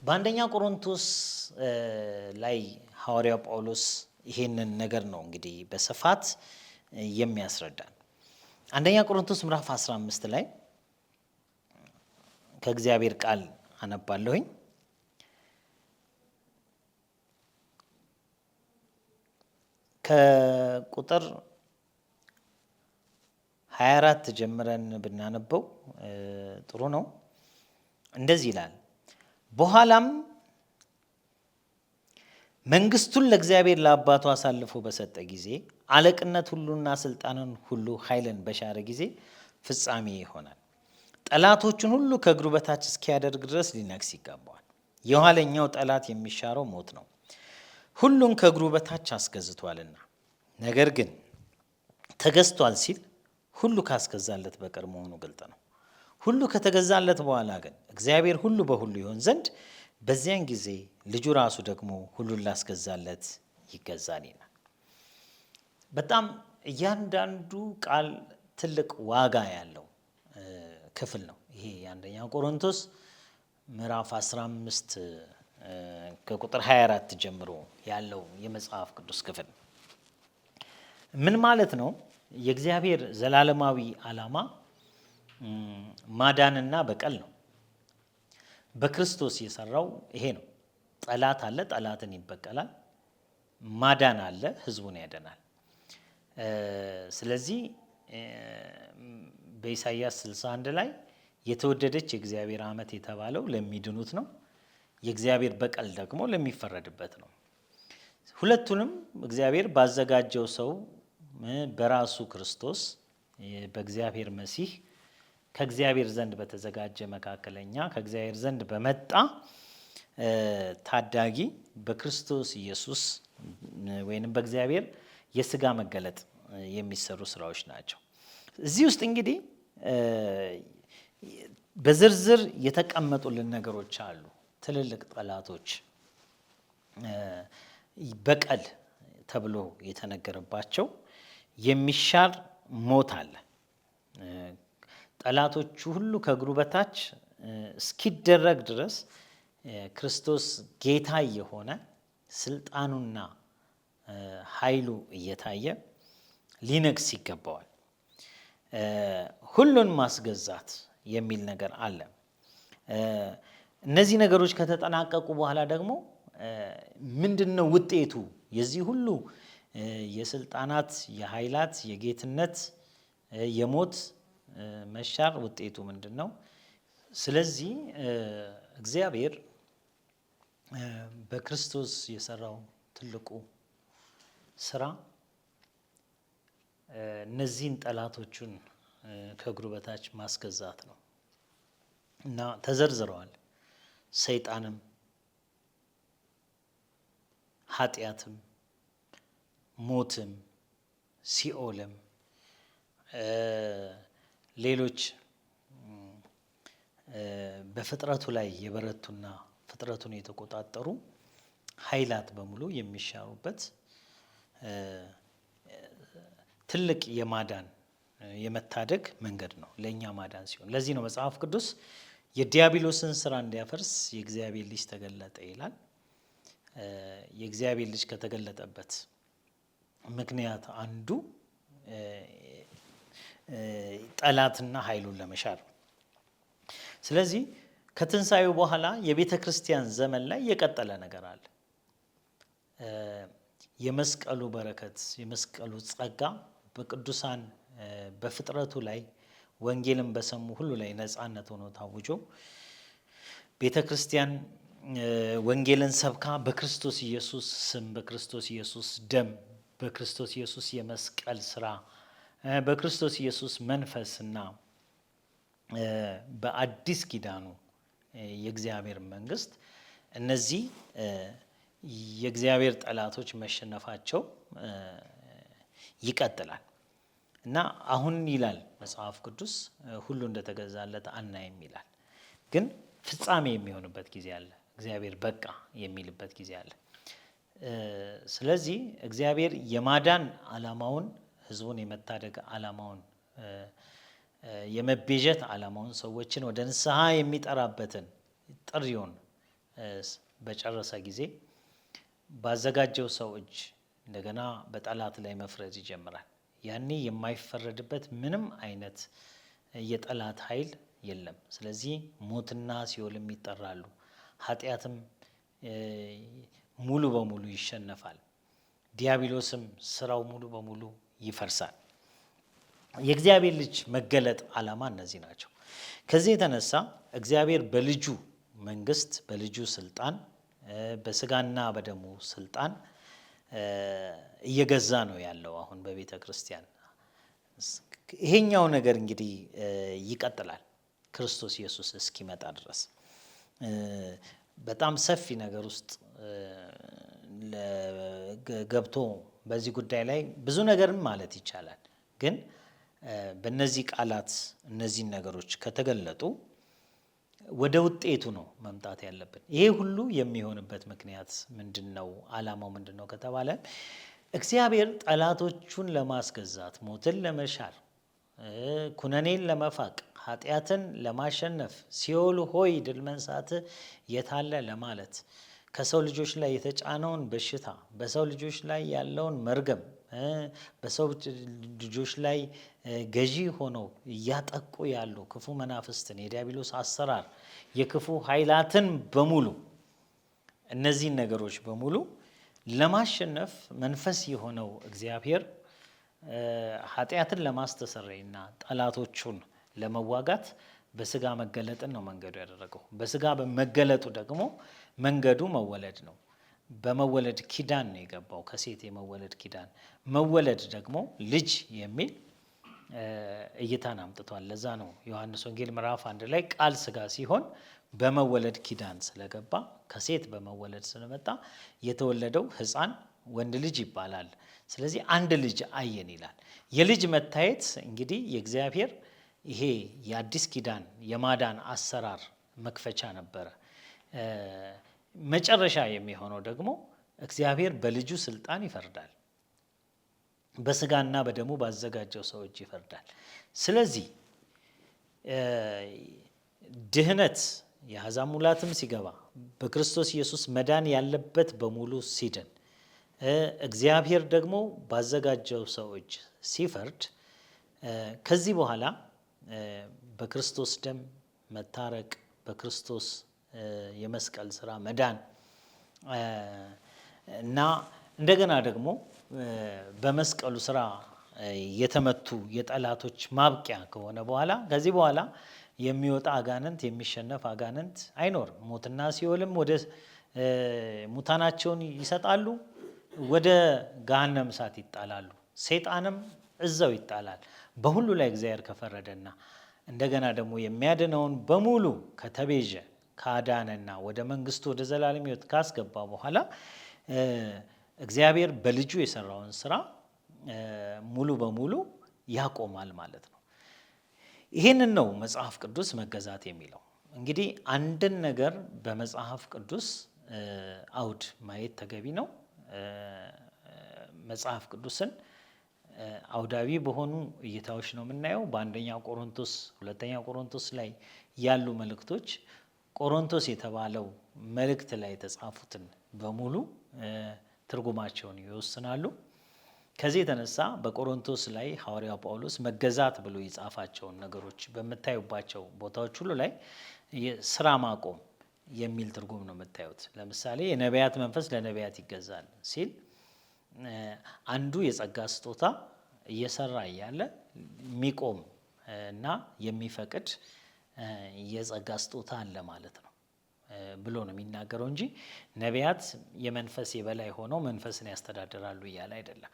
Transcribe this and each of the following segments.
በአንደኛ ቆሮንቶስ ላይ ሐዋርያው ጳውሎስ ይሄንን ነገር ነው እንግዲህ በስፋት የሚያስረዳን። አንደኛ ቆሮንቶስ ምዕራፍ 15 ላይ ከእግዚአብሔር ቃል አነባለሁኝ። ከቁጥር 24 ጀምረን ብናነበው ጥሩ ነው። እንደዚህ ይላል። በኋላም መንግስቱን ለእግዚአብሔር ለአባቱ አሳልፎ በሰጠ ጊዜ አለቅነት ሁሉና ስልጣንን ሁሉ ኃይልን በሻረ ጊዜ ፍጻሜ ይሆናል። ጠላቶቹን ሁሉ ከእግሩ በታች እስኪያደርግ ድረስ ሊነግስ ይገባዋል። የኋለኛው ጠላት የሚሻረው ሞት ነው፣ ሁሉን ከእግሩ በታች አስገዝቷልና። ነገር ግን ተገዝቷል ሲል ሁሉ ካስገዛለት በቀር መሆኑ ግልጥ ነው። ሁሉ ከተገዛለት በኋላ ግን እግዚአብሔር ሁሉ በሁሉ ይሆን ዘንድ በዚያን ጊዜ ልጁ ራሱ ደግሞ ሁሉን ላስገዛለት ይገዛል ይላል። በጣም እያንዳንዱ ቃል ትልቅ ዋጋ ያለው ክፍል ነው። ይሄ የአንደኛ ቆሮንቶስ ምዕራፍ 15 ከቁጥር 24 ጀምሮ ያለው የመጽሐፍ ቅዱስ ክፍል ምን ማለት ነው? የእግዚአብሔር ዘላለማዊ ዓላማ ማዳንና በቀል ነው። በክርስቶስ የሰራው ይሄ ነው። ጠላት አለ፣ ጠላትን ይበቀላል። ማዳን አለ፣ ህዝቡን ያደናል። ስለዚህ በኢሳይያስ 61 ላይ የተወደደች የእግዚአብሔር ዓመት የተባለው ለሚድኑት ነው። የእግዚአብሔር በቀል ደግሞ ለሚፈረድበት ነው። ሁለቱንም እግዚአብሔር ባዘጋጀው ሰው በራሱ ክርስቶስ በእግዚአብሔር መሲህ ከእግዚአብሔር ዘንድ በተዘጋጀ መካከለኛ ከእግዚአብሔር ዘንድ በመጣ ታዳጊ በክርስቶስ ኢየሱስ ወይንም በእግዚአብሔር የሥጋ መገለጥ የሚሰሩ ስራዎች ናቸው። እዚህ ውስጥ እንግዲህ በዝርዝር የተቀመጡልን ነገሮች አሉ። ትልልቅ ጠላቶች በቀል ተብሎ የተነገረባቸው የሚሻር ሞት አለ። ጠላቶቹ ሁሉ ከእግሩ በታች እስኪደረግ ድረስ ክርስቶስ ጌታ የሆነ ስልጣኑና ኃይሉ እየታየ ሊነግስ ይገባዋል። ሁሉን ማስገዛት የሚል ነገር አለ። እነዚህ ነገሮች ከተጠናቀቁ በኋላ ደግሞ ምንድነው ውጤቱ? የዚህ ሁሉ የስልጣናት፣ የኃይላት፣ የጌትነት፣ የሞት መሻር ውጤቱ ምንድን ነው? ስለዚህ እግዚአብሔር በክርስቶስ የሰራው ትልቁ ስራ እነዚህን ጠላቶቹን ከእግሩ በታች ማስገዛት ነው እና ተዘርዝረዋል። ሰይጣንም፣ ኃጢአትም፣ ሞትም፣ ሲኦልም ሌሎች በፍጥረቱ ላይ የበረቱና ፍጥረቱን የተቆጣጠሩ ኃይላት በሙሉ የሚሻሩበት ትልቅ የማዳን የመታደግ መንገድ ነው ለእኛ ማዳን ሲሆን፣ ለዚህ ነው መጽሐፍ ቅዱስ የዲያብሎስን ስራ እንዲያፈርስ የእግዚአብሔር ልጅ ተገለጠ ይላል። የእግዚአብሔር ልጅ ከተገለጠበት ምክንያት አንዱ ጠላትና ኃይሉን ለመሻር። ስለዚህ ከትንሣኤው በኋላ የቤተ ክርስቲያን ዘመን ላይ የቀጠለ ነገር አለ። የመስቀሉ በረከት፣ የመስቀሉ ጸጋ በቅዱሳን በፍጥረቱ ላይ ወንጌልን በሰሙ ሁሉ ላይ ነፃነት ሆኖ ታውጆ ቤተ ክርስቲያን ወንጌልን ሰብካ በክርስቶስ ኢየሱስ ስም፣ በክርስቶስ ኢየሱስ ደም፣ በክርስቶስ ኢየሱስ የመስቀል ስራ፣ በክርስቶስ ኢየሱስ መንፈስና በአዲስ ኪዳኑ የእግዚአብሔር መንግስት እነዚህ የእግዚአብሔር ጠላቶች መሸነፋቸው ይቀጥላል እና አሁን ይላል መጽሐፍ ቅዱስ ሁሉ እንደተገዛለት አናይም ይላል። ግን ፍጻሜ የሚሆንበት ጊዜ አለ። እግዚአብሔር በቃ የሚልበት ጊዜ አለ። ስለዚህ እግዚአብሔር የማዳን ዓላማውን፣ ህዝቡን የመታደግ ዓላማውን፣ የመቤዠት ዓላማውን፣ ሰዎችን ወደ ንስሐ የሚጠራበትን ጥሪውን በጨረሰ ጊዜ ባዘጋጀው ሰው እጅ እንደገና በጠላት ላይ መፍረድ ይጀምራል። ያኔ የማይፈረድበት ምንም አይነት የጠላት ኃይል የለም። ስለዚህ ሞትና ሲኦልም ይጠራሉ። ኃጢአትም ሙሉ በሙሉ ይሸነፋል። ዲያብሎስም ስራው ሙሉ በሙሉ ይፈርሳል። የእግዚአብሔር ልጅ መገለጥ ዓላማ እነዚህ ናቸው። ከዚህ የተነሳ እግዚአብሔር በልጁ መንግስት፣ በልጁ ስልጣን፣ በስጋና በደሙ ስልጣን እየገዛ ነው ያለው አሁን በቤተ ክርስቲያን። ይሄኛው ነገር እንግዲህ ይቀጥላል ክርስቶስ ኢየሱስ እስኪመጣ ድረስ። በጣም ሰፊ ነገር ውስጥ ገብቶ በዚህ ጉዳይ ላይ ብዙ ነገርም ማለት ይቻላል። ግን በእነዚህ ቃላት እነዚህን ነገሮች ከተገለጡ ወደ ውጤቱ ነው መምጣት ያለብን። ይሄ ሁሉ የሚሆንበት ምክንያት ምንድን ነው? ዓላማው ምንድን ነው ከተባለ እግዚአብሔር ጠላቶቹን ለማስገዛት፣ ሞትን ለመሻር፣ ኩነኔን ለመፋቅ፣ ኃጢአትን ለማሸነፍ፣ ሲኦል ሆይ ድል መንሳት የታለ ለማለት፣ ከሰው ልጆች ላይ የተጫነውን በሽታ፣ በሰው ልጆች ላይ ያለውን መርገም፣ በሰው ልጆች ላይ ገዢ ሆነው እያጠቁ ያሉ ክፉ መናፍስትን፣ የዲያብሎስ አሰራር፣ የክፉ ኃይላትን በሙሉ እነዚህን ነገሮች በሙሉ ለማሸነፍ መንፈስ የሆነው እግዚአብሔር ኃጢአትን ለማስተሰረይና ጠላቶቹን ለመዋጋት በስጋ መገለጥን ነው መንገዱ ያደረገው። በስጋ በመገለጡ ደግሞ መንገዱ መወለድ ነው። በመወለድ ኪዳን ነው የገባው፣ ከሴት የመወለድ ኪዳን። መወለድ ደግሞ ልጅ የሚል እይታን አምጥቷል። ለዛ ነው ዮሐንስ ወንጌል ምዕራፍ 1 ላይ ቃል ስጋ ሲሆን በመወለድ ኪዳን ስለገባ፣ ከሴት በመወለድ ስለመጣ የተወለደው ሕፃን ወንድ ልጅ ይባላል። ስለዚህ አንድ ልጅ አየን ይላል። የልጅ መታየት እንግዲህ የእግዚአብሔር ይሄ የአዲስ ኪዳን የማዳን አሰራር መክፈቻ ነበረ። መጨረሻ የሚሆነው ደግሞ እግዚአብሔር በልጁ ስልጣን ይፈርዳል። በስጋና በደሙ ባዘጋጀው ሰው እጅ ይፈርዳል። ስለዚህ ድህነት የአሕዛብ ሙላትም ሲገባ በክርስቶስ ኢየሱስ መዳን ያለበት በሙሉ ሲድን እግዚአብሔር ደግሞ ባዘጋጀው ሰው እጅ ሲፈርድ ከዚህ በኋላ በክርስቶስ ደም መታረቅ፣ በክርስቶስ የመስቀል ስራ መዳን እና እንደገና ደግሞ በመስቀሉ ስራ የተመቱ የጠላቶች ማብቂያ ከሆነ በኋላ ከዚህ በኋላ የሚወጣ አጋንንት፣ የሚሸነፍ አጋንንት አይኖርም። ሞትና ሲኦልም ወደ ሙታናቸውን ይሰጣሉ፣ ወደ ገሃነም እሳት ይጣላሉ። ሰይጣንም እዛው ይጣላል። በሁሉ ላይ እግዚአብሔር ከፈረደና እንደገና ደግሞ የሚያድነውን በሙሉ ከተቤዠ ካዳነና ወደ መንግስቱ ወደ ዘላለም ሕይወት ካስገባ በኋላ እግዚአብሔር በልጁ የሰራውን ስራ ሙሉ በሙሉ ያቆማል ማለት ነው። ይህንን ነው መጽሐፍ ቅዱስ መገዛት የሚለው። እንግዲህ አንድን ነገር በመጽሐፍ ቅዱስ አውድ ማየት ተገቢ ነው። መጽሐፍ ቅዱስን አውዳዊ በሆኑ እይታዎች ነው የምናየው። በአንደኛ ቆሮንቶስ፣ ሁለተኛ ቆሮንቶስ ላይ ያሉ መልእክቶች ቆሮንቶስ የተባለው መልእክት ላይ የተጻፉትን በሙሉ ትርጉማቸውን ይወስናሉ። ከዚህ የተነሳ በቆሮንቶስ ላይ ሐዋርያው ጳውሎስ መገዛት ብሎ የጻፋቸውን ነገሮች በምታዩባቸው ቦታዎች ሁሉ ላይ ስራ ማቆም የሚል ትርጉም ነው የምታዩት። ለምሳሌ የነቢያት መንፈስ ለነቢያት ይገዛል ሲል አንዱ የጸጋ ስጦታ እየሰራ እያለ የሚቆም እና የሚፈቅድ የጸጋ ስጦታ አለ ማለት ነው ብሎ ነው የሚናገረው እንጂ ነቢያት የመንፈስ የበላይ ሆነው መንፈስን ያስተዳድራሉ እያለ አይደለም።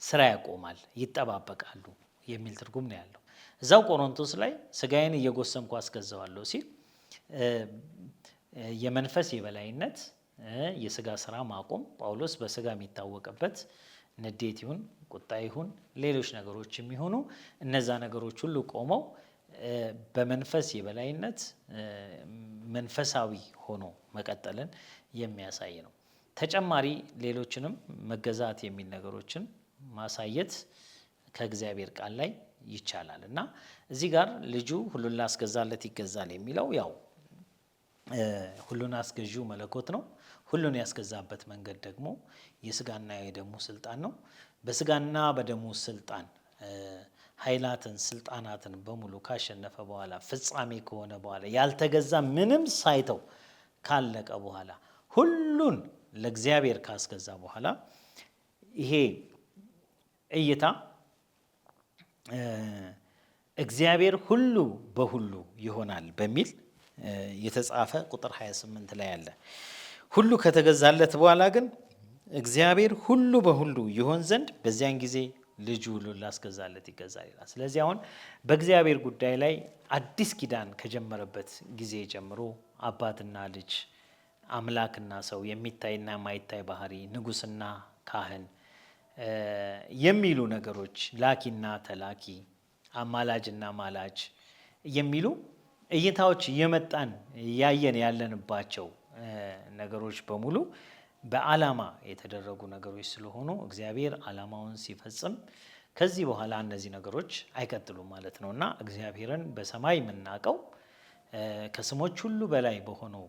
ስራ ያቆማል፣ ይጠባበቃሉ የሚል ትርጉም ነው ያለው። እዛው ቆሮንቶስ ላይ ስጋዬን እየጎሰምኩ አስገዛዋለሁ ሲል የመንፈስ የበላይነት፣ የስጋ ስራ ማቆም፣ ጳውሎስ በስጋ የሚታወቅበት ንዴት ይሁን ቁጣ ይሁን ሌሎች ነገሮች የሚሆኑ እነዛ ነገሮች ሁሉ ቆመው በመንፈስ የበላይነት መንፈሳዊ ሆኖ መቀጠልን የሚያሳይ ነው። ተጨማሪ ሌሎችንም መገዛት የሚል ነገሮችን ማሳየት ከእግዚአብሔር ቃል ላይ ይቻላል እና እዚህ ጋር ልጁ ሁሉን ላስገዛለት ይገዛል የሚለው ያው ሁሉን አስገዢው መለኮት ነው። ሁሉን ያስገዛበት መንገድ ደግሞ የስጋና የደሙ ስልጣን ነው። በስጋና በደሙ ስልጣን ኃይላትን ስልጣናትን በሙሉ ካሸነፈ በኋላ ፍጻሜ ከሆነ በኋላ ያልተገዛ ምንም ሳይተው ካለቀ በኋላ ሁሉን ለእግዚአብሔር ካስገዛ በኋላ ይሄ እይታ እግዚአብሔር ሁሉ በሁሉ ይሆናል በሚል የተጻፈ ቁጥር 28 ላይ አለ። ሁሉ ከተገዛለት በኋላ ግን እግዚአብሔር ሁሉ በሁሉ ይሆን ዘንድ በዚያን ጊዜ ልጁ ሁሉን ላስገዛለት ይገዛል ይላል። ስለዚህ አሁን በእግዚአብሔር ጉዳይ ላይ አዲስ ኪዳን ከጀመረበት ጊዜ ጀምሮ አባትና ልጅ፣ አምላክና ሰው፣ የሚታይና የማይታይ ባህሪ፣ ንጉስና ካህን የሚሉ ነገሮች፣ ላኪና ተላኪ፣ አማላጅና ማላጅ የሚሉ እይታዎች እየመጣን ያየን ያለንባቸው ነገሮች በሙሉ በዓላማ የተደረጉ ነገሮች ስለሆኑ እግዚአብሔር ዓላማውን ሲፈጽም ከዚህ በኋላ እነዚህ ነገሮች አይቀጥሉም ማለት ነው እና እግዚአብሔርን በሰማይ የምናውቀው ከስሞች ሁሉ በላይ በሆነው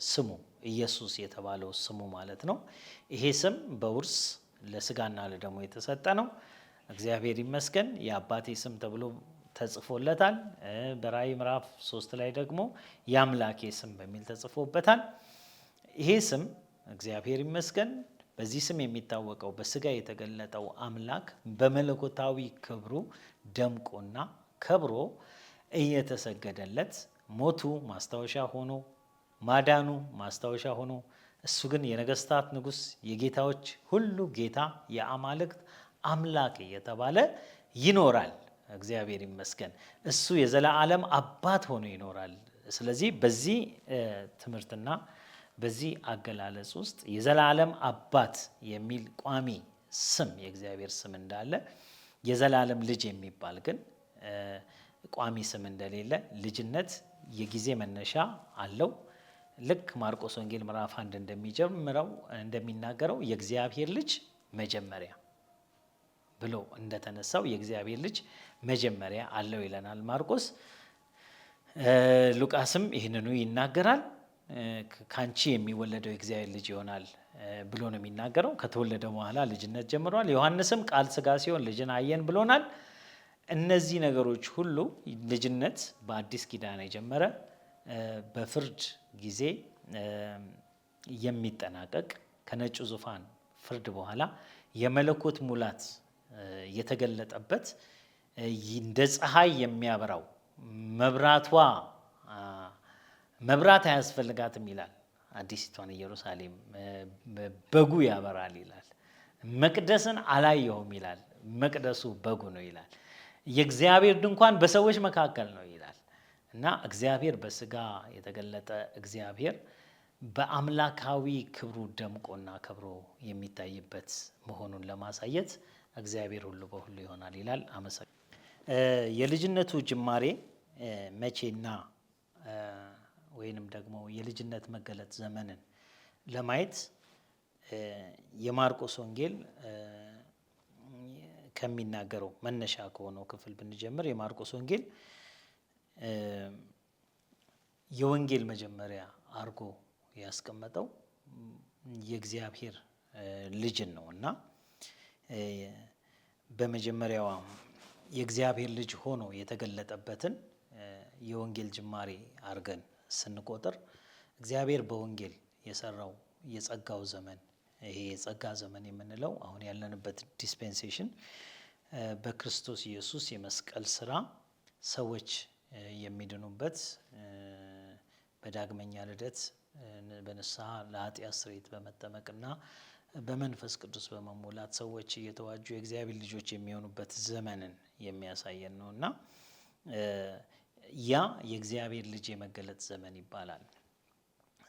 ስሙ ኢየሱስ የተባለው ስሙ ማለት ነው። ይሄ ስም በውርስ ለስጋና ለደሙ የተሰጠ ነው። እግዚአብሔር ይመስገን የአባቴ ስም ተብሎ ተጽፎለታል። በራእይ ምዕራፍ 3 ላይ ደግሞ የአምላኬ ስም በሚል ተጽፎበታል። ይሄ ስም እግዚአብሔር ይመስገን በዚህ ስም የሚታወቀው በስጋ የተገለጠው አምላክ በመለኮታዊ ክብሩ ደምቆና ከብሮ እየተሰገደለት ሞቱ ማስታወሻ ሆኖ ማዳኑ ማስታወሻ ሆኖ እሱ ግን የነገስታት ንጉስ የጌታዎች ሁሉ ጌታ የአማልክት አምላክ እየተባለ ይኖራል። እግዚአብሔር ይመስገን እሱ የዘላለም አባት ሆኖ ይኖራል። ስለዚህ በዚህ ትምህርትና በዚህ አገላለጽ ውስጥ የዘላለም አባት የሚል ቋሚ ስም የእግዚአብሔር ስም እንዳለ የዘላለም ልጅ የሚባል ግን ቋሚ ስም እንደሌለ፣ ልጅነት የጊዜ መነሻ አለው። ልክ ማርቆስ ወንጌል ምዕራፍ 1 እንደሚናገረው የእግዚአብሔር ልጅ መጀመሪያ ብሎ እንደተነሳው የእግዚአብሔር ልጅ መጀመሪያ አለው ይለናል ማርቆስ። ሉቃስም ይህንኑ ይናገራል። ካንቺ የሚወለደው የእግዚአብሔር ልጅ ይሆናል ብሎ ነው የሚናገረው። ከተወለደ በኋላ ልጅነት ጀምሯል። ዮሐንስም ቃል ሥጋ ሲሆን ልጅን አየን ብሎናል። እነዚህ ነገሮች ሁሉ ልጅነት በአዲስ ኪዳን የጀመረ በፍርድ ጊዜ የሚጠናቀቅ ከነጩ ዙፋን ፍርድ በኋላ የመለኮት ሙላት የተገለጠበት እንደ ፀሐይ የሚያበራው መብራት አያስፈልጋትም ይላል። አዲሲቷን ኢየሩሳሌም በጉ ያበራል ይላል። መቅደስን አላየሁም ይላል። መቅደሱ በጉ ነው ይላል። የእግዚአብሔር ድንኳን በሰዎች መካከል ነው ይላል እና እግዚአብሔር በስጋ የተገለጠ እግዚአብሔር በአምላካዊ ክብሩ ደምቆና ከብሮ የሚታይበት መሆኑን ለማሳየት እግዚአብሔር ሁሉ በሁሉ ይሆናል ይላል። የልጅነቱ ጅማሬ መቼና ወይንም ደግሞ የልጅነት መገለጥ ዘመንን ለማየት የማርቆስ ወንጌል ከሚናገረው መነሻ ከሆነው ክፍል ብንጀምር የማርቆስ ወንጌል የወንጌል መጀመሪያ አርጎ ያስቀመጠው የእግዚአብሔር ልጅን ነው እና በመጀመሪያው የእግዚአብሔር ልጅ ሆኖ የተገለጠበትን የወንጌል ጅማሬ አርገን ስንቆጥር እግዚአብሔር በወንጌል የሰራው የጸጋው ዘመን ይሄ የጸጋ ዘመን የምንለው አሁን ያለንበት ዲስፔንሴሽን በክርስቶስ ኢየሱስ የመስቀል ስራ ሰዎች የሚድኑበት በዳግመኛ ልደት በንስሐ ለኃጢአት ስርየት በመጠመቅና በመንፈስ ቅዱስ በመሞላት ሰዎች እየተዋጁ የእግዚአብሔር ልጆች የሚሆኑበት ዘመንን የሚያሳየን ነው እና ያ የእግዚአብሔር ልጅ የመገለጥ ዘመን ይባላል።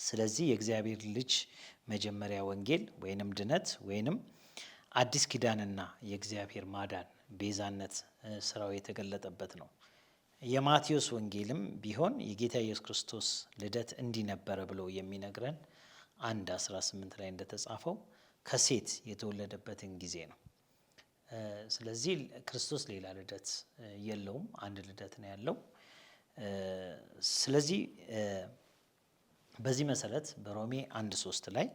ስለዚህ የእግዚአብሔር ልጅ መጀመሪያ ወንጌል ወይንም ድነት ወይንም አዲስ ኪዳንና የእግዚአብሔር ማዳን ቤዛነት ስራው የተገለጠበት ነው። የማቴዎስ ወንጌልም ቢሆን የጌታ ኢየሱስ ክርስቶስ ልደት እንዲህ ነበረ ብሎ የሚነግረን 1:18 ላይ እንደተጻፈው ከሴት የተወለደበትን ጊዜ ነው። ስለዚህ ክርስቶስ ሌላ ልደት የለውም፣ አንድ ልደት ነው ያለው። ስለዚህ በዚህ መሰረት በሮሜ 1:3 ላይ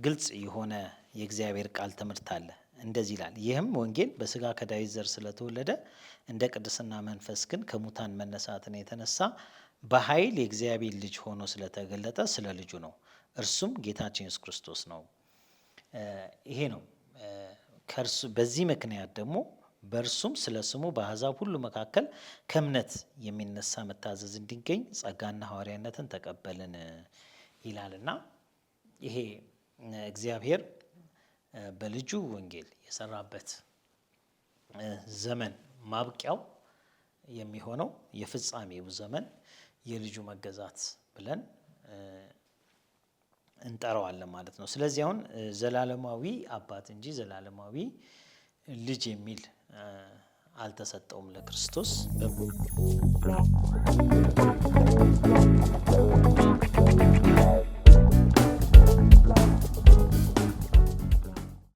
ግልጽ የሆነ የእግዚአብሔር ቃል ትምህርት አለ። እንደዚህ ይላል፣ ይህም ወንጌል በስጋ ከዳዊት ዘር ስለተወለደ እንደ ቅድስና መንፈስ ግን ከሙታን መነሳትን የተነሳ በኃይል የእግዚአብሔር ልጅ ሆኖ ስለተገለጠ ስለ ልጁ ነው፣ እርሱም ጌታችን ኢየሱስ ክርስቶስ ነው። ይሄ ነው። በዚህ ምክንያት ደግሞ በእርሱም ስለ ስሙ በአሕዛብ ሁሉ መካከል ከእምነት የሚነሳ መታዘዝ እንዲገኝ ጸጋና ሐዋርያነትን ተቀበልን ይላልና ይሄ እግዚአብሔር በልጁ ወንጌል የሰራበት ዘመን ማብቂያው የሚሆነው የፍጻሜው ዘመን የልጁ መገዛት ብለን እንጠራዋለን ማለት ነው። ስለዚህ አሁን ዘላለማዊ አባት እንጂ ዘላለማዊ ልጅ የሚል አልተሰጠውም ለክርስቶስ።